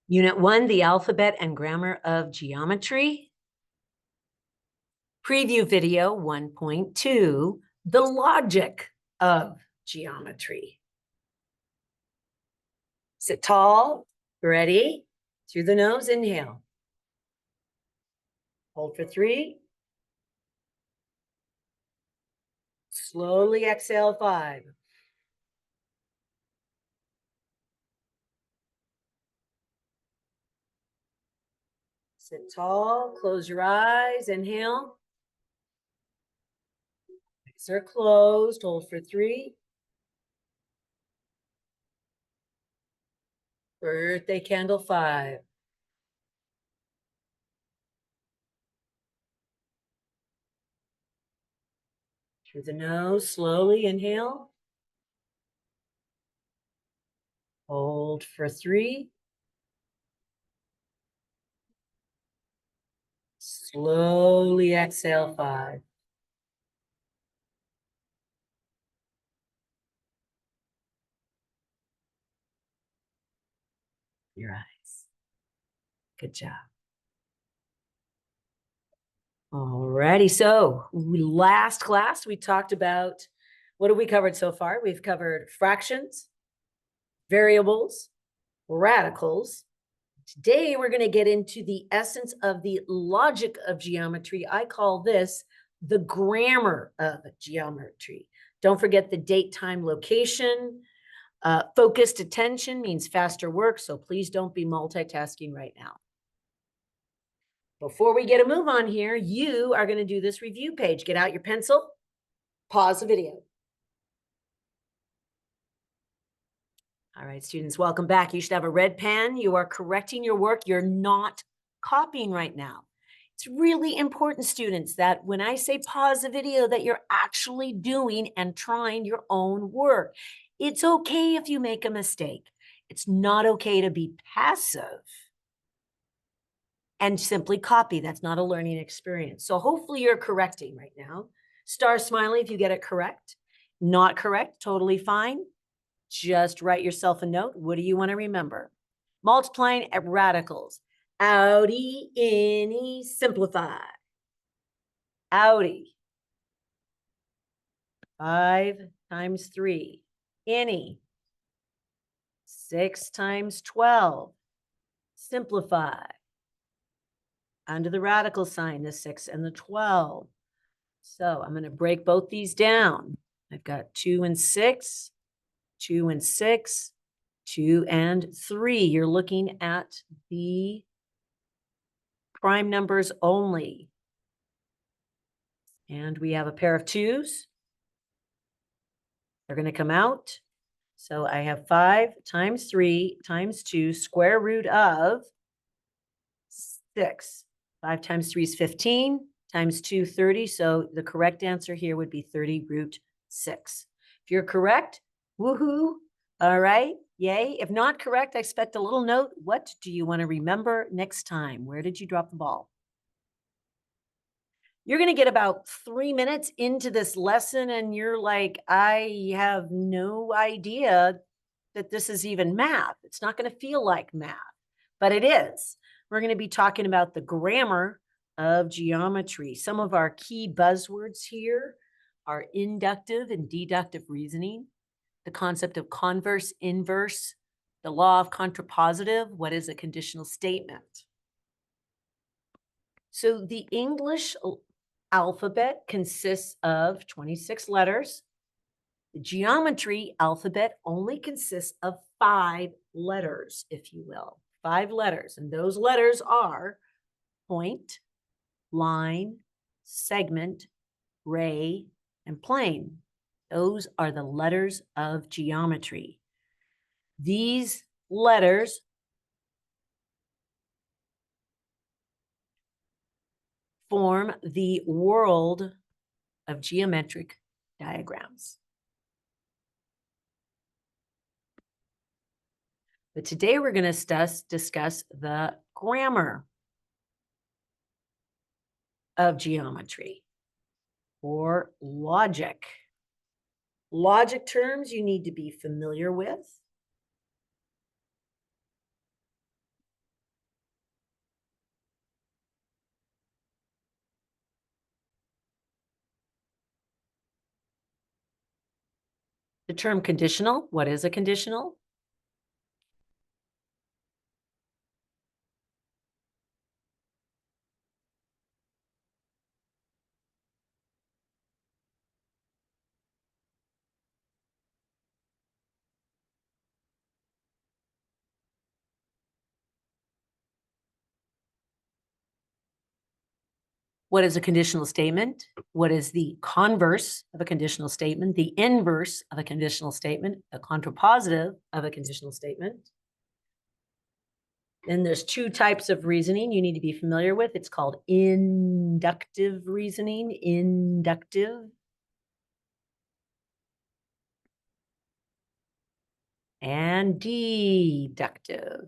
Unit 1, the alphabet and grammar of geometry. Preview video 1.2, the logic of geometry. Sit tall, ready, through the nose, inhale. Hold for 3. Slowly exhale, 5. Sit tall, close your eyes, inhale. Eyes are closed, hold for 3. Birthday candle, 5. Through the nose, slowly inhale. Hold for 3. Slowly exhale, 5. Your eyes. Good job. Alrighty, so last class we talked about, what have we covered so far? We've covered fractions, variables, radicals. Today we're going to get into the essence of the logic of geometry. I call this the grammar of geometry. Don't forget the date, time, location. Focused attention means faster work, so please don't be multitasking right now. Before we get a move on here, you are going to do this review page. Get out your pencil, pause the video. All right, students, welcome back. You should have a red pen. You are correcting your work. You're not copying right now. It's really important, students, that when I say pause the video, that you're actually doing and trying your own work. It's okay if you make a mistake. It's not okay to be passive and simply copy. That's not a learning experience. So hopefully you're correcting right now. Star smiley if you get it correct. Not correct, totally fine. Just write yourself a note. What do you want to remember? Multiplying at radicals. Outie, innie, simplify. Outie. 5 times 3. Innie. 6 times 12. Simplify. Under the radical sign, the 6 and the 12. So I'm going to break both these down. I've got 2 and 6, 2 and 6, 2 and 3. You're looking at the prime numbers only. And we have a pair of 2s. They're going to come out. So I have 5 times 3 times 2, square root of 6. 5 times 3 is 15, times 2, 30. So the correct answer here would be 30 root 6. If you're correct, woohoo. All right, yay. If not correct, I expect a little note. What do you want to remember next time? Where did you drop the ball? You're going to get about 3 minutes into this lesson and you're like, I have no idea that this is even math. It's not going to feel like math, but it is. We're going to be talking about the grammar of geometry. Some of our key buzzwords here are inductive and deductive reasoning, the concept of converse, inverse, the law of contrapositive, what is a conditional statement. So the English alphabet consists of 26 letters. The geometry alphabet only consists of 5 letters, if you will. 5 letters, and those letters are point, line, segment, ray, and plane. Those are the letters of geometry. These letters form the world of geometric diagrams. But today we're going to discuss the grammar of geometry, or logic. Logic terms you need to be familiar with. The term conditional, what is a conditional? What is a conditional statement? What is the converse of a conditional statement? The inverse of a conditional statement, a contrapositive of a conditional statement. Then there's two types of reasoning you need to be familiar with. It's called inductive reasoning, inductive, and deductive.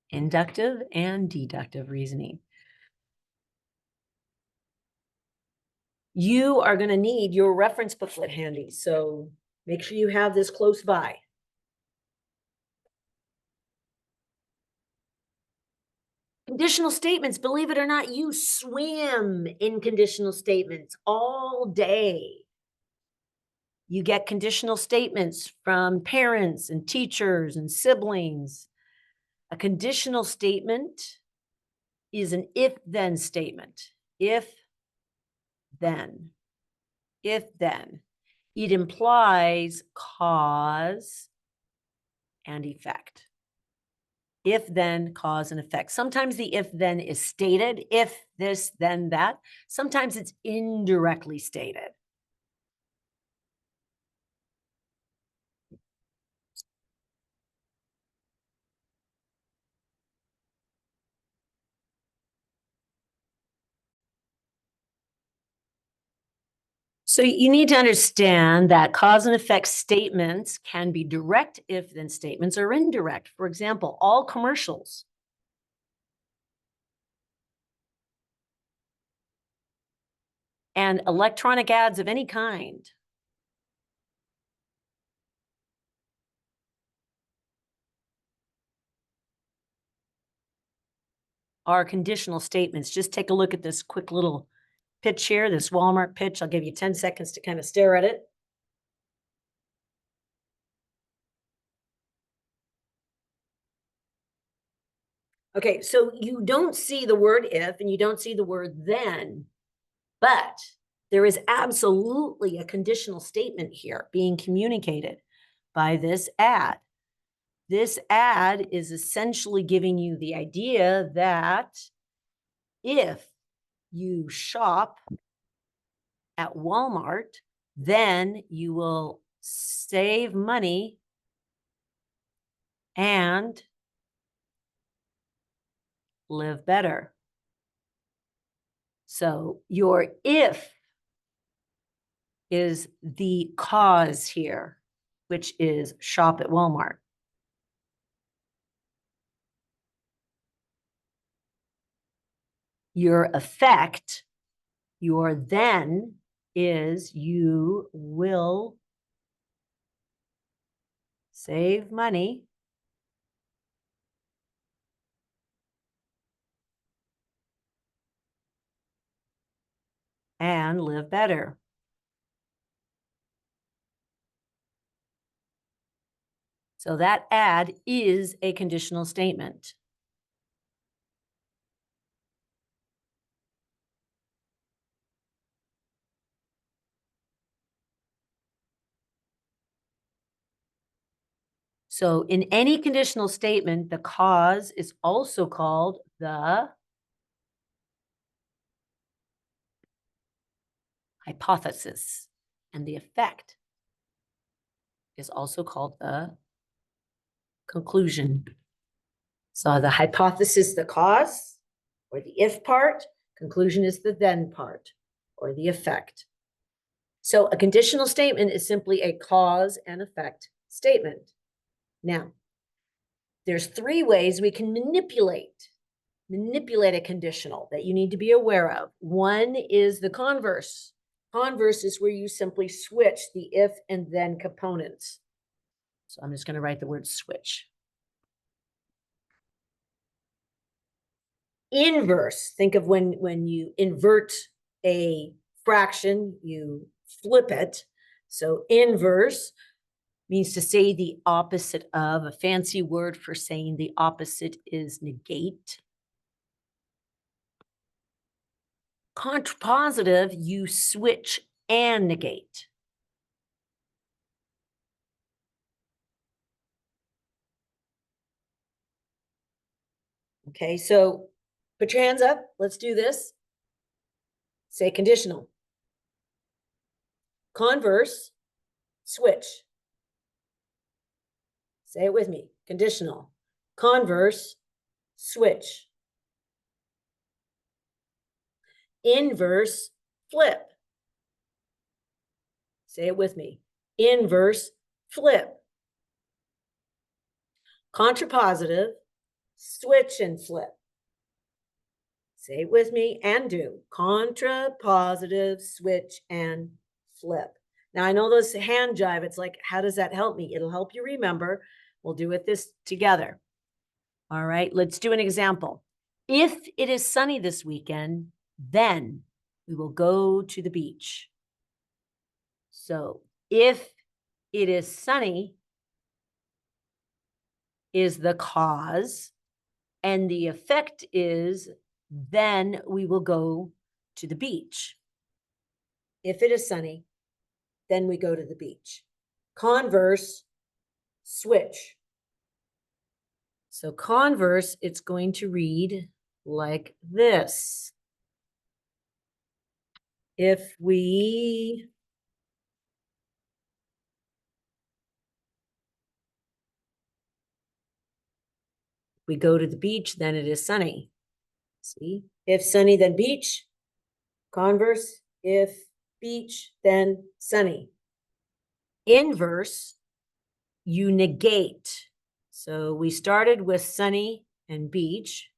Inductive and deductive reasoning. You are going to need your reference booklet handy, so make sure you have this close by. Conditional statements, believe it or not, you swim in conditional statements all day. You get conditional statements from parents and teachers and siblings. A conditional statement is an if-then statement. If, then. If, then. It implies cause and effect. If, then, cause, and effect. Sometimes the if, then is stated. If this, then that. Sometimes it's indirectly stated. So you need to understand that cause and effect statements can be direct if then statements or indirect. For example, all commercials and electronic ads of any kind are conditional statements. Just take a look at this quick little pitch here, this Walmart pitch. I'll give you 10 seconds to kind of stare at it. Okay, so you don't see the word if and you don't see the word then, but there is absolutely a conditional statement here being communicated by this ad. This ad is essentially giving you the idea that if you shop at Walmart, then you will save money and live better. So your if is the cause here, which is shop at Walmart. Your effect, your then is you will save money and live better. So that ad is a conditional statement. So in any conditional statement, the cause is also called the hypothesis, and the effect is also called the conclusion. So the hypothesis, the cause, or the if part, conclusion is the then part, or the effect. So a conditional statement is simply a cause and effect statement. Now, there's three ways we can manipulate a conditional that you need to be aware of. One is the converse. Converse is where you simply switch the if and then components. So I'm just going to write the word switch. Inverse, think of when you invert a fraction, you flip it. So inverse means to say the opposite of. A fancy word for saying the opposite is negate. Contrapositive, you switch and negate. Okay, so put your hands up. Let's do this. Say conditional. Converse, switch. Say it with me. Conditional. Converse, switch. Inverse, flip. Say it with me. Inverse, flip. Contrapositive, switch and flip. Say it with me and do. Contrapositive, switch and flip. Now I know those hand jive. It's like, how does that help me? It'll help you remember. We'll do it this together. All right, let's do an example. If it is sunny this weekend, then we will go to the beach. So if it is sunny is the cause, and the effect is then we will go to the beach. If it is sunny, then we go to the beach. Converse, switch. So converse, it's going to read like this. If we go to the beach, then it is sunny. See? If sunny, then beach. Converse, if beach, then sunny. Inverse, you negate. So we started with sunny and beach.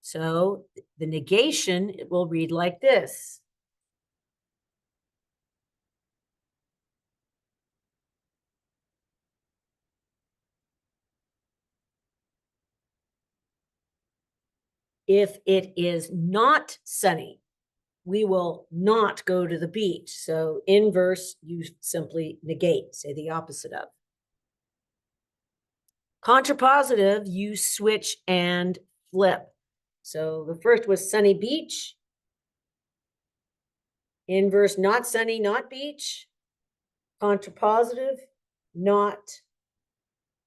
So the negation, it will read like this. If it is not sunny, we will not go to the beach. So inverse, you simply negate, say the opposite of. Contrapositive, you switch and flip. So the first was sunny beach. Inverse, not sunny, not beach. Contrapositive, not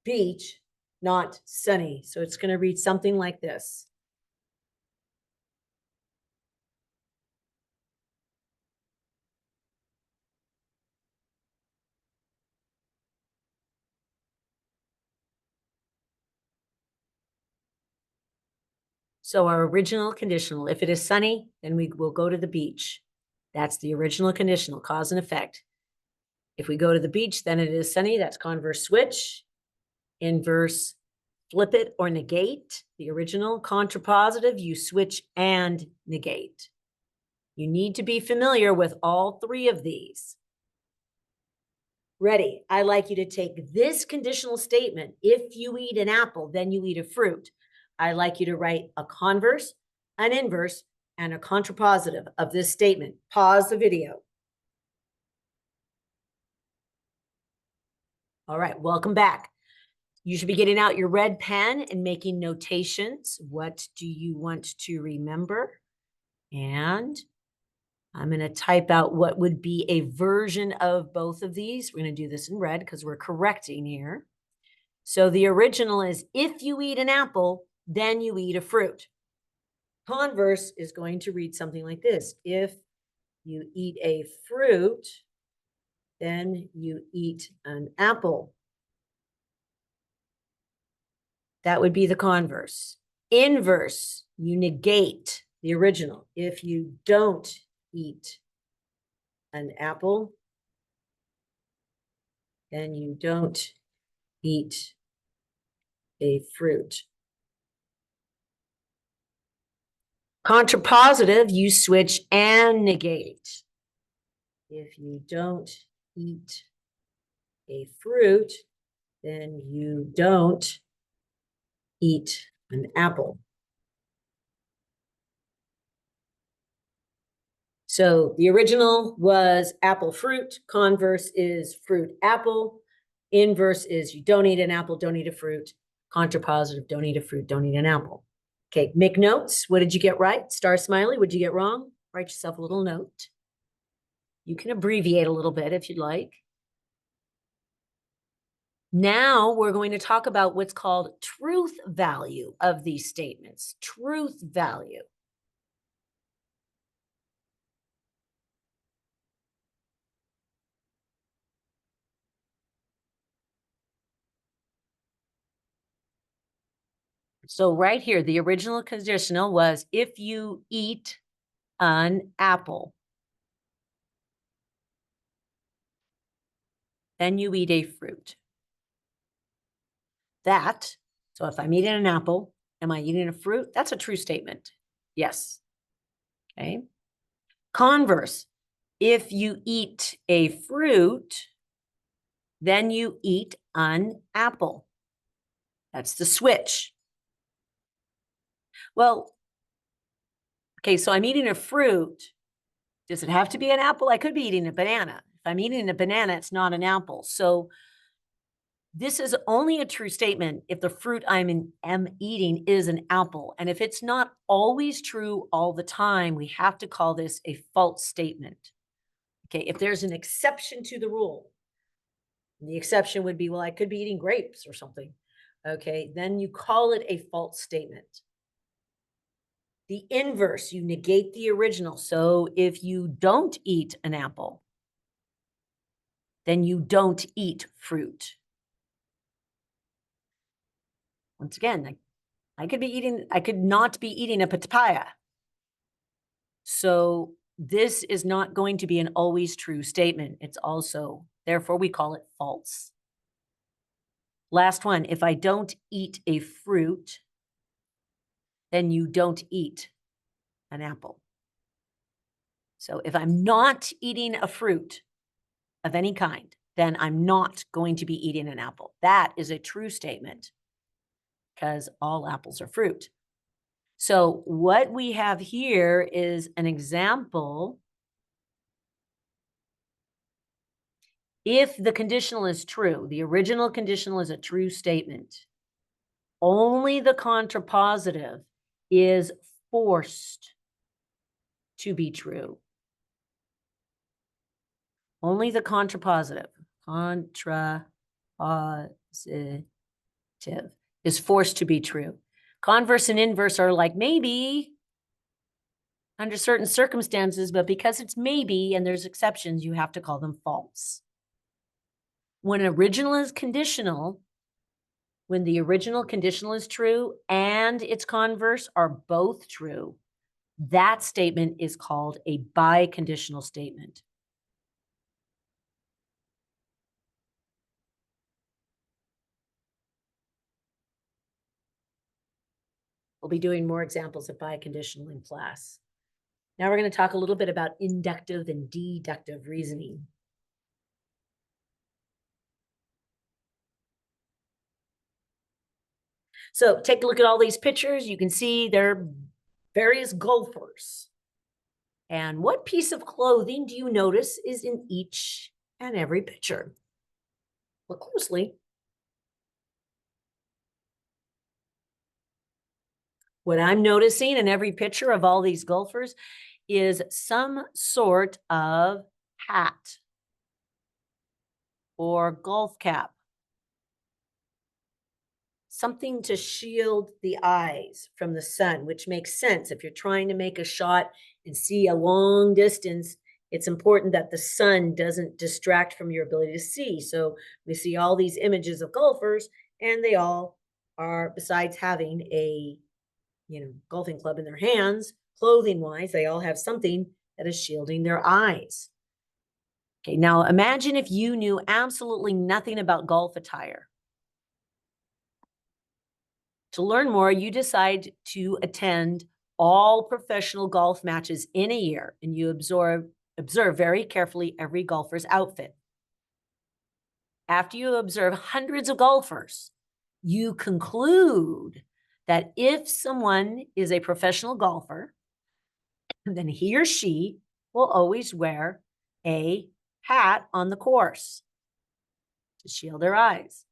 beach, not sunny. So it's going to read something like this. So our original conditional, if it is sunny, then we will go to the beach. That's the original conditional, cause and effect. If we go to the beach, then it is sunny. That's converse switch. Inverse, flip it or negate. The original. Contrapositive, you switch and negate. You need to be familiar with all three of these. Ready? I'd like you to take this conditional statement. If you eat an apple, then you eat a fruit. I'd like you to write a converse, an inverse, and a contrapositive of this statement. Pause the video. All right, welcome back. You should be getting out your red pen and making notations. What do you want to remember? And I'm going to type out what would be a version of both of these. We're going to do this in red because we're correcting here. So the original is, if you eat an apple, then you eat a fruit. Converse is going to read something like this. If you eat a fruit, then you eat an apple. That would be the converse. Inverse, you negate the original. If you don't eat an apple, then you don't eat a fruit. Contrapositive, you switch and negate. If you don't eat a fruit, then you don't eat an apple. So the original was apple fruit. Converse is fruit apple. Inverse is you don't eat an apple, don't eat a fruit. Contrapositive, don't eat a fruit, don't eat an apple. Okay, make notes. What did you get right? Star smiley, what did you get wrong? Write yourself a little note. You can abbreviate a little bit if you'd like. Now we're going to talk about what's called truth value of these statements. Truth value. So right here, the original conditional was if you eat an apple, then you eat a fruit. That, so if I'm eating an apple, am I eating a fruit? That's a true statement. Yes. Okay. Converse, if you eat a fruit, then you eat an apple. That's the switch. Well, okay, so I'm eating a fruit. Does it have to be an apple? I could be eating a banana. If I'm eating a banana, it's not an apple. So this is only a true statement if the fruit am eating is an apple. And if it's not always true all the time, we have to call this a false statement. Okay, if there's an exception to the rule, the exception would be, well, I could be eating grapes or something. Okay, then you call it a false statement. The inverse, you negate the original. So if you don't eat an apple, then you don't eat fruit. Once again, I could not be eating a papaya. So this is not going to be an always true statement. It's also, therefore we call it false. Last one, if I don't eat a fruit, then you don't eat an apple. So if I'm not eating a fruit of any kind, then I'm not going to be eating an apple. That is a true statement because all apples are fruit. So what we have here is an example. If the conditional is true, the original conditional is a true statement, only the contrapositive is forced to be true. Only the contrapositive is forced to be true. Converse and inverse are like maybe under certain circumstances, but because it's maybe and there's exceptions, you have to call them false. When original is conditional, when the original conditional is true and its converse are both true, that statement is called a biconditional statement. We'll be doing more examples of biconditional in class. Now we're going to talk a little bit about inductive and deductive reasoning. So take a look at all these pictures. You can see they're various golfers. And what piece of clothing do you notice is in each and every picture? Look closely. What I'm noticing in every picture of all these golfers is some sort of hat or golf cap. Something to shield the eyes from the sun, which makes sense. If you're trying to make a shot and see a long distance, it's important that the sun doesn't distract from your ability to see. So we see all these images of golfers, and they all are, besides having a golfing club in their hands, clothing wise, they all have something that is shielding their eyes. Okay, now imagine if you knew absolutely nothing about golf attire. To learn more, you decide to attend all professional golf matches in a year, and you observe very carefully every golfer's outfit. After you observe hundreds of golfers, you conclude that if someone is a professional golfer, then he or she will always wear a hat on the course to shield their eyes.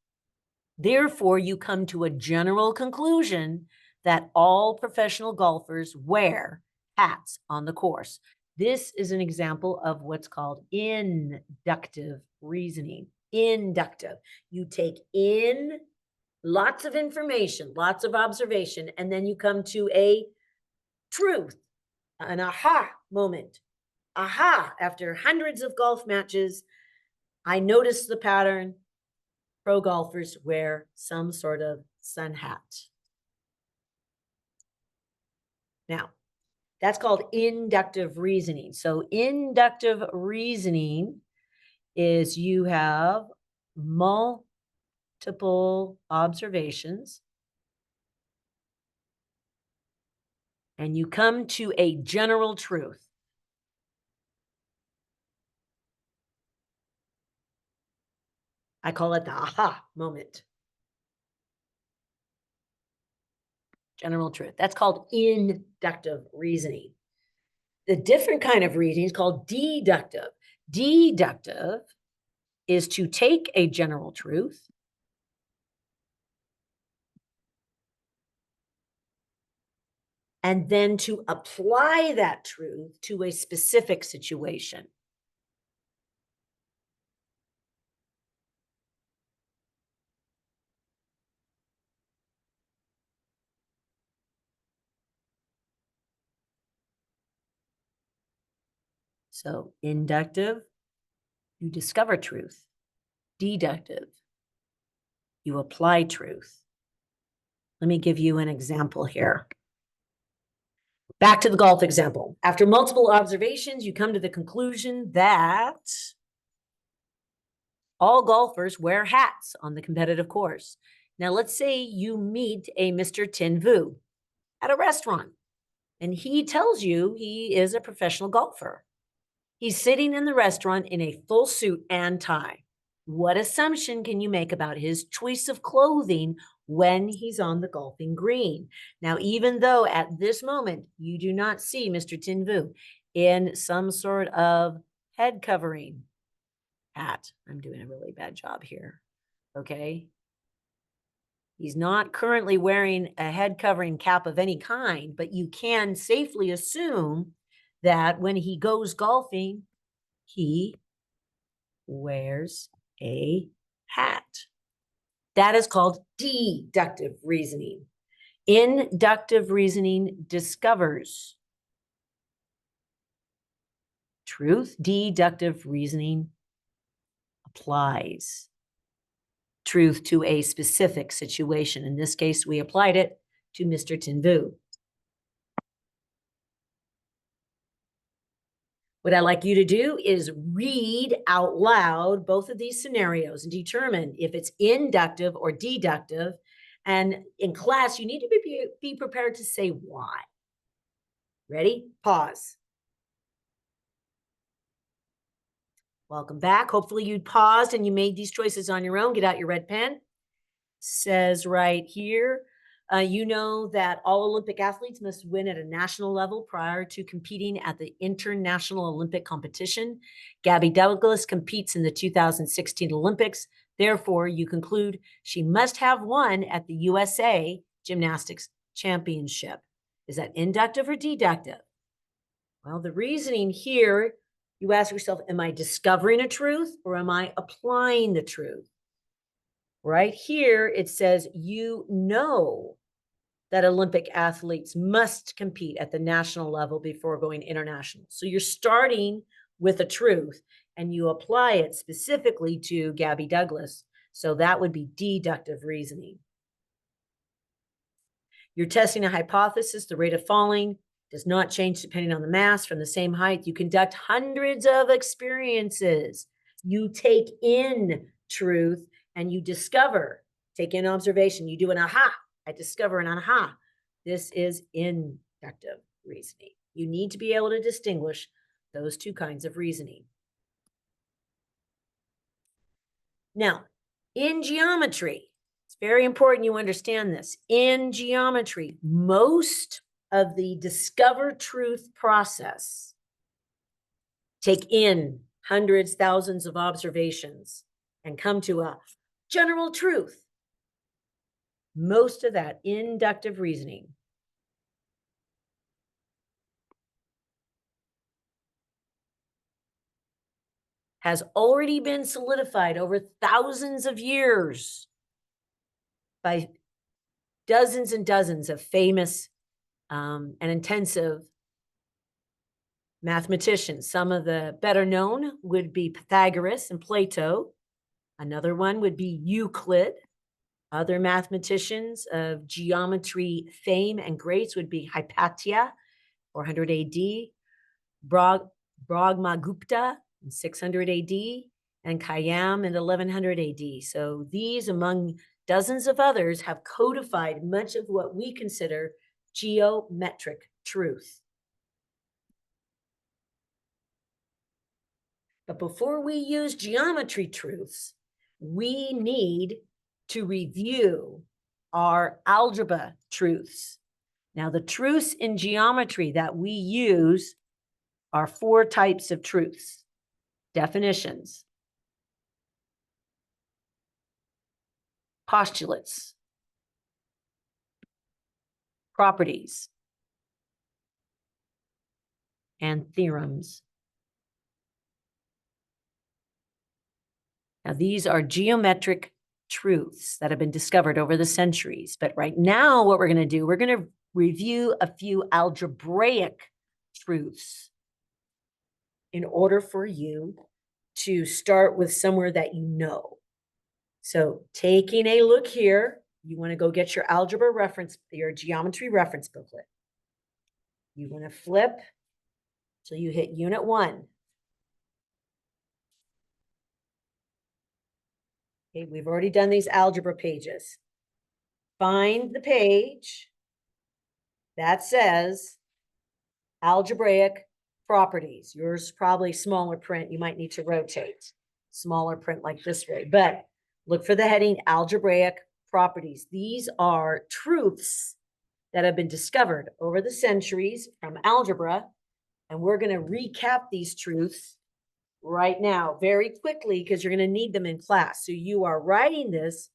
Therefore, you come to a general conclusion that all professional golfers wear hats on the course. This is an example of what's called inductive reasoning. Inductive. You take in lots of information, lots of observation, and then you come to a truth, an aha moment. Aha, after hundreds of golf matches, I noticed the pattern. Pro golfers wear some sort of sun hat. Now, that's called inductive reasoning. So inductive reasoning is you have multiple observations and you come to a general truth. I call it the aha moment. General truth. That's called inductive reasoning. The different kind of reasoning is called deductive. Deductive is to take a general truth and then to apply that truth to a specific situation. So inductive, you discover truth. Deductive, you apply truth. Let me give you an example here. Back to the golf example. After multiple observations, you come to the conclusion that all golfers wear hats on the competitive course. Now, let's say you meet a Mr. Tin Vu at a restaurant, and he tells you he is a professional golfer. He's sitting in the restaurant in a full suit and tie. What assumption can you make about his choice of clothing when he's on the golfing green? Now, even though at this moment you do not see Mr. Tin Vu in some sort of head covering hat, I'm doing a really bad job here, okay? He's not currently wearing a head covering cap of any kind, but you can safely assume that when he goes golfing, he wears a hat. That is called deductive reasoning. Inductive reasoning discovers truth. Deductive reasoning applies truth to a specific situation. In this case, we applied it to Mr. Tin Vu. What I'd like you to do is read out loud both of these scenarios and determine if it's inductive or deductive. And in class, you need to be prepared to say why. Ready? Pause. Welcome back. Hopefully you paused and you made these choices on your own. Get out your red pen. Says right here, you know that all Olympic athletes must win at a national level prior to competing at the International Olympic Competition. Gabby Douglas competes in the 2016 Olympics. Therefore, you conclude she must have won at the USA Gymnastics Championship. Is that inductive or deductive? Well, the reasoning here, you ask yourself, am I discovering a truth or am I applying the truth? Right here, it says, you know that Olympic athletes must compete at the national level before going international. So you're starting with a truth and you apply it specifically to Gabby Douglas. So that would be deductive reasoning. You're testing a hypothesis. The rate of falling does not change depending on the mass. From the same height, you conduct hundreds of experiences. You take in truth and you discover, take in observation. You do an aha. I discover an aha. This is inductive reasoning. You need to be able to distinguish those two kinds of reasoning. Now, in geometry, it's very important you understand this. In geometry, most of the discover truth process take in hundreds, thousands of observations and come to a general truth. Most of that inductive reasoning has already been solidified over thousands of years by dozens and dozens of famous and intensive mathematicians. Some of the better known would be Pythagoras and Plato. Another one would be Euclid. Other mathematicians of geometry fame and grace would be Hypatia, 400 AD, Brahmagupta in 600 AD, and Khayyam in 1100 AD. So these, among dozens of others, have codified much of what we consider geometric truth. But before we use geometry truths, we need to review our algebra truths. Now, the truths in geometry that we use are 4 types of truths. Definitions, postulates, properties, and theorems. Now, these are geometric truths that have been discovered over the centuries. But right now, what we're going to do, we're going to review a few algebraic truths in order for you to start with somewhere that you know. So taking a look here, you want to go get your algebra reference, your geometry reference booklet. You want to flip till you hit unit 1. Okay, we've already done these algebra pages. Find the page that says algebraic properties. Yours is probably smaller print. You might need to rotate. Smaller print like this way, but look for the heading algebraic properties. These are truths that have been discovered over the centuries from algebra, and we're going to recap these truths right now very quickly because you're going to need them in class. So you are writing this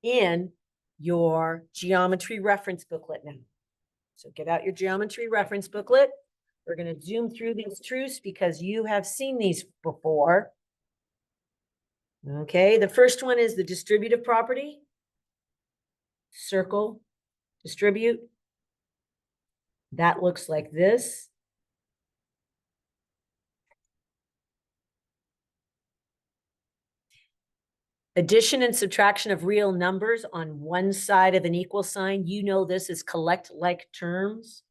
in your geometry reference booklet now. So get out your geometry reference booklet. We're going to zoom through these truths because you have seen these before. Okay, the first one is the distributive property. Circle, distribute. That looks like this. Addition and subtraction of real numbers on one side of an equal sign. You know this is collect like terms.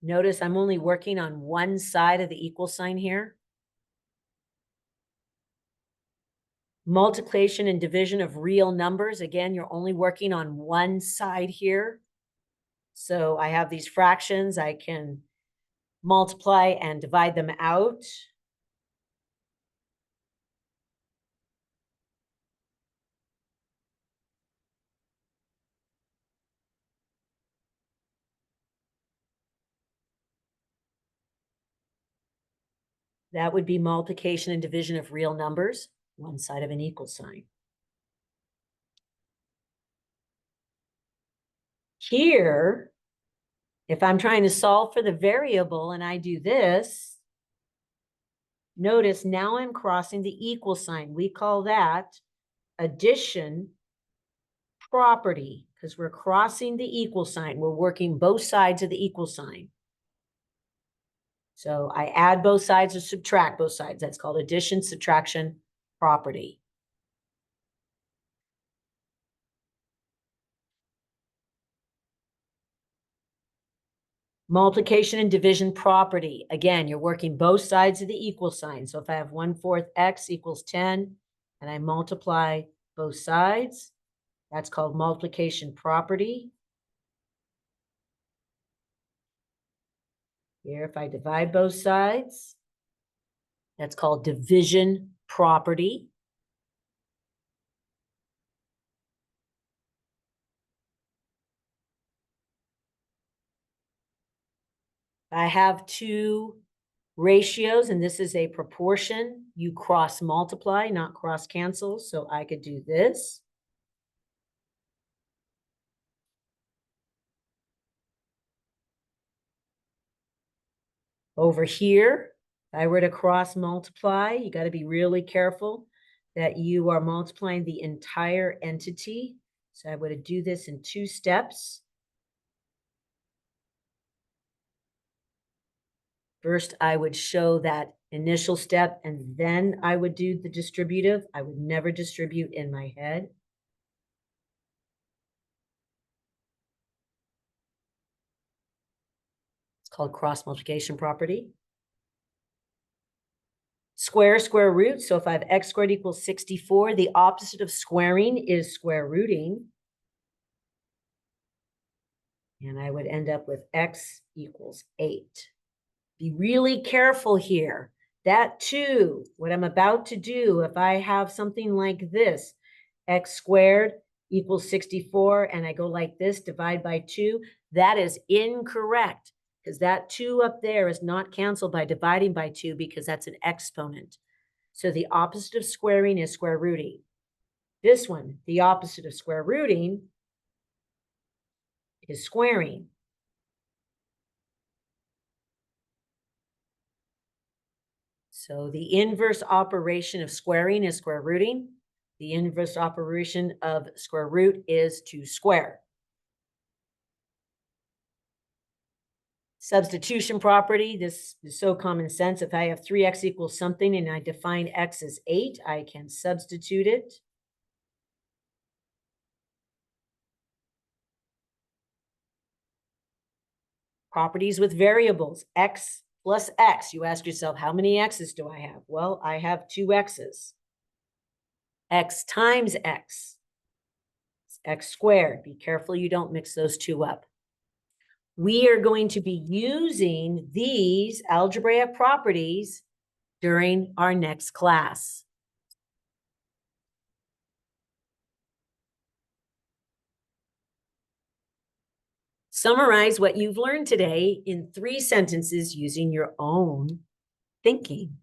Notice I'm only working on one side of the equal sign here. Multiplication and division of real numbers. Again, you're only working on one side here. So I have these fractions. I can multiply and divide them out. That would be multiplication and division of real numbers, one side of an equal sign. Here, if I'm trying to solve for the variable and I do this, notice now I'm crossing the equal sign. We call that addition property because we're crossing the equal sign. We're working both sides of the equal sign. So I add both sides or subtract both sides. That's called addition, subtraction, property. Multiplication and division property. Again, you're working both sides of the equal sign. So if I have 1/4 x equals 10, and I multiply both sides, that's called multiplication property. Here, if I divide both sides, that's called division property. I have two ratios, and this is a proportion. You cross multiply, not cross cancel. So I could do this. Over here, if I were to cross multiply, you got to be really careful that you are multiplying the entire entity. So I would do this in 2 steps. First, I would show that initial step, and then I would do the distributive. I would never distribute in my head. It's called cross multiplication property. Square root. So if I have x squared equals 64, the opposite of squaring is square rooting. And I would end up with x equals 8. Be really careful here. That 2, what I'm about to do, if I have something like this, x squared equals 64, and I go like this, divide by 2, that is incorrect, because that 2 up there is not canceled by dividing by 2, because that's an exponent. So the opposite of squaring is square rooting. This one, the opposite of square rooting is squaring. So the inverse operation of squaring is square rooting. The inverse operation of square root is to square. Substitution property, this is so common sense. If I have 3x equals something and I define x as 8, I can substitute it. Properties with variables, x plus x. You ask yourself, how many x's do I have? Well, I have 2 x's. X times x. It's x squared. Be careful you don't mix those two up. We are going to be using these algebraic properties during our next class. Summarize what you've learned today in 3 sentences using your own thinking.